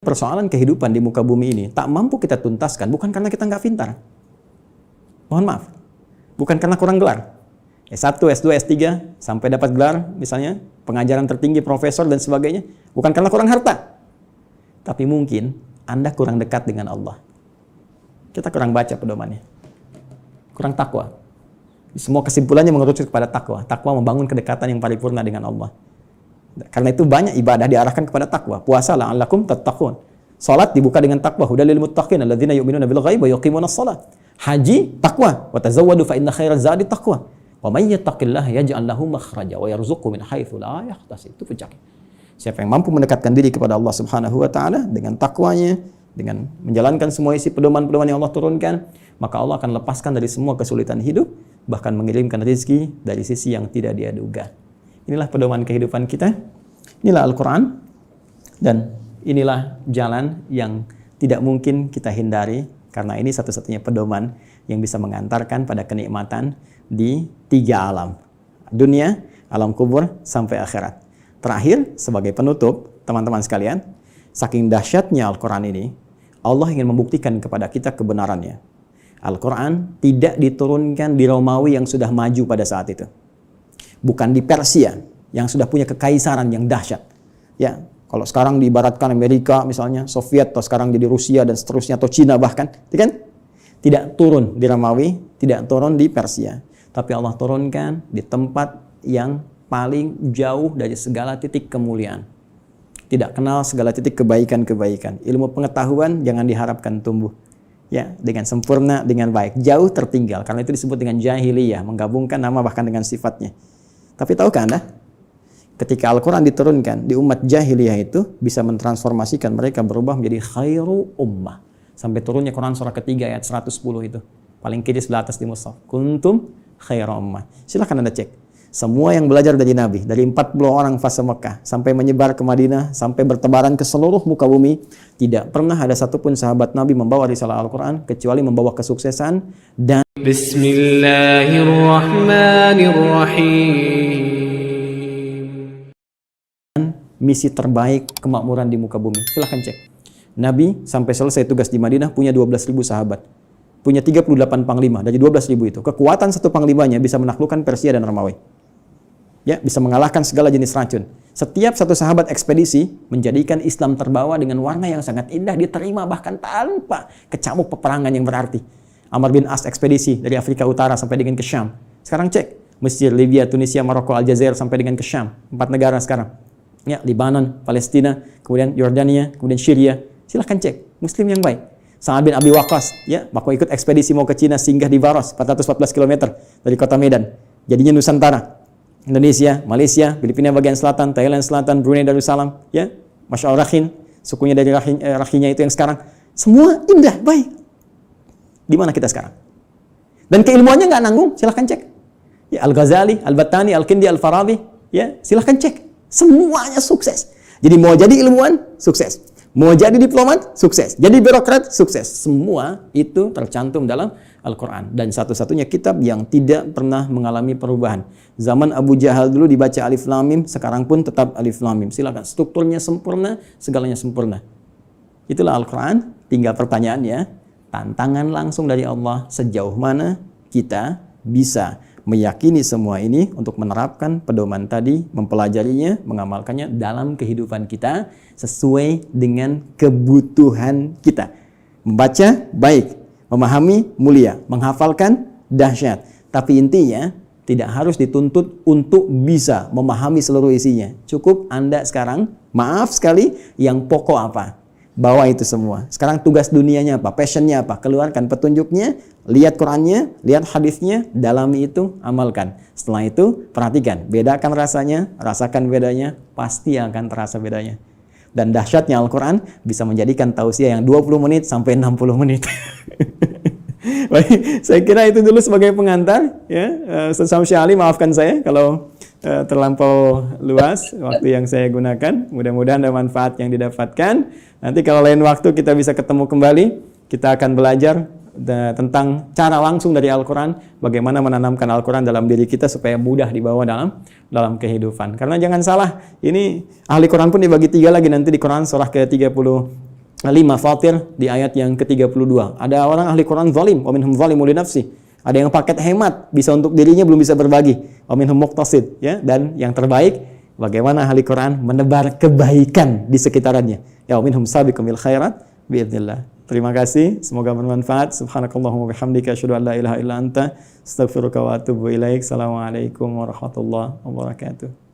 Persoalan kehidupan di muka bumi ini tak mampu kita tuntaskan bukan karena kita nggak pintar. Mohon maaf. Bukan karena kurang gelar. S1, S2, S3 sampai dapat gelar misalnya pengajaran tertinggi, profesor dan sebagainya. Bukan karena kurang harta. Tapi mungkin Anda kurang dekat dengan Allah. Kita kurang baca pedomannya. Kurang takwa. Semua kesimpulannya mengerucut kepada takwa. Takwa membangun kedekatan yang paripurna dengan Allah. Karena itu banyak ibadah diarahkan kepada takwa. Puasa la'allakum tattaqun. Salat dibuka dengan takwa. Hudal lil muttaqin alladzina yu'minuna bil ghaibi wa yuqimunas shalah. Haji takwa. Wa tazawwadu fa inna khairaz zadi taqwa. Wa may yattaqillaha yaj'al lahu makhraja wa yarzuqhu min haitsu la yahtasib. Itu puncak. Siapa yang mampu mendekatkan diri kepada Allah Subhanahu wa taala dengan takwanya, dengan menjalankan semua isi pedoman-pedoman yang Allah turunkan, maka Allah akan lepaskan dari semua kesulitan hidup, bahkan mengirimkan rezeki dari sisi yang tidak dia duga. Inilah pedoman kehidupan kita, inilah Al-Quran, dan inilah jalan yang tidak mungkin kita hindari, karena ini satu-satunya pedoman yang bisa mengantarkan pada kenikmatan di 3 alam. Dunia, alam kubur, sampai akhirat. Terakhir, sebagai penutup, teman-teman sekalian, saking dahsyatnya Al-Quran ini, Allah ingin membuktikan kepada kita kebenarannya. Al-Quran tidak diturunkan di Romawi yang sudah maju pada saat itu. Bukan di Persia yang sudah punya kekaisaran yang dahsyat. Ya, kalau sekarang diibaratkan Amerika misalnya, Soviet, atau sekarang jadi Rusia dan seterusnya, atau Cina bahkan, kan? Tidak turun di Romawi, tidak turun di Persia. Tapi Allah turunkan di tempat yang paling jauh dari segala titik kemuliaan. Tidak kenal segala titik kebaikan-kebaikan. Ilmu pengetahuan jangan diharapkan tumbuh. Ya, dengan sempurna, dengan baik. Jauh tertinggal, karena itu disebut dengan jahiliyah, menggabungkan nama bahkan dengan sifatnya. Tapi tahukah Anda, ketika Al-Quran diturunkan di umat jahiliyah itu bisa mentransformasikan mereka berubah menjadi khairu ummah. Sampai turunnya Quran surah ketiga ayat 110 itu. Paling kiri sebelah atas di mushaf. Kuntum khairu ummah. Silahkan Anda cek. Semua yang belajar dari Nabi, dari 40 orang fase Mekah, sampai menyebar ke Madinah, sampai bertebaran ke seluruh muka bumi, tidak pernah ada satupun sahabat Nabi membawa risalah Al-Quran, kecuali membawa kesuksesan dan Bismillahirrahmanirrahim. Misi terbaik kemakmuran di muka bumi. Silahkan cek. Nabi sampai selesai tugas di Madinah punya 12.000 sahabat. Punya 38 panglima dari 12.000 itu. Kekuatan satu panglimanya bisa menaklukkan Persia dan Romawi. Ya, bisa mengalahkan segala jenis racun. Setiap satu sahabat ekspedisi menjadikan Islam terbawa dengan warna yang sangat indah, diterima bahkan tanpa kecamuk peperangan yang berarti. Amr bin As ekspedisi dari Afrika Utara sampai dengan ke Syam. Sekarang cek, Mesir, Libya, Tunisia, Maroko, Aljazair sampai dengan ke Syam. 4 negara sekarang. Ya, Libanon, Palestina, kemudian Yordania, kemudian Syria. Silahkan cek, Muslim yang baik. Sa'ad bin Abi Waqqas, ya, waktu ikut ekspedisi mau ke Cina, singgah di Baros, 414 km dari kota Medan. Jadinya Nusantara. Indonesia, Malaysia, Filipina bagian selatan, Thailand selatan, Brunei Darussalam, ya, Masya Allah Rakhin, sukunya dari Rakhinya itu yang sekarang. Semua indah, baik. Di mana kita sekarang? Dan keilmuannya nggak nanggung, silahkan cek. Ya, Al-Ghazali, Al-Battani, Al-Kindi, Al-Farabi, ya, silahkan cek. Semuanya sukses. Jadi mau jadi ilmuwan, sukses. Mau jadi diplomat, sukses. Jadi birokrat, sukses. Semua itu tercantum dalam Al-Quran. Dan satu-satunya kitab yang tidak pernah mengalami perubahan. Zaman Abu Jahal dulu dibaca Alif Lam Mim, sekarang pun tetap Alif Lam Mim. Silakan, strukturnya sempurna, segalanya sempurna. Itulah Al-Quran. Tinggal pertanyaannya, tantangan langsung dari Allah, sejauh mana kita bisa meyakini semua ini untuk menerapkan pedoman tadi, mempelajarinya, mengamalkannya dalam kehidupan kita sesuai dengan kebutuhan kita. Membaca, baik. Memahami, mulia. Menghafalkan, dahsyat. Tapi intinya, tidak harus dituntut untuk bisa memahami seluruh isinya. Cukup Anda sekarang, maaf sekali, yang pokok apa? Bawa itu semua. Sekarang tugas dunianya apa? Passionnya apa? Keluarkan petunjuknya, lihat Qurannya, lihat hadisnya, dalami itu, amalkan. Setelah itu, perhatikan. Bedakan rasanya, rasakan bedanya, pasti akan terasa bedanya. Dan dahsyatnya Al-Quran bisa menjadikan tausiah yang 20 menit sampai 60 menit. Baik, saya kira itu dulu sebagai pengantar. Ya, Ustaz Syamsi Ali, maafkan saya kalau terlampau luas waktu yang saya gunakan. Mudah-mudahan ada manfaat yang didapatkan. Nanti kalau lain waktu kita bisa ketemu kembali, kita akan belajar tentang cara langsung dari Al-Quran, bagaimana menanamkan Al-Quran dalam diri kita supaya mudah dibawa dalam kehidupan. Karena jangan salah, ini ahli Quran pun dibagi 3 lagi nanti di Quran surah ke-30 Fatir di ayat yang ke-32. Ada orang ahli Quran zalim, wa minhum zalimun li nafsi. Ada yang paket hemat, bisa untuk dirinya belum bisa berbagi. Wa minhum muqtasid, ya. Dan yang terbaik, bagaimana ahli Quran menebar kebaikan di sekitarannya. Ya, wa minhum sabiqum bil khairat biidznillah. Terima kasih, semoga bermanfaat. Subhanakallahumma bihamdika asyhadu an la ilaha illa anta astaghfiruka wa atubu ilaik. Assalamualaikum warahmatullahi wabarakatuh.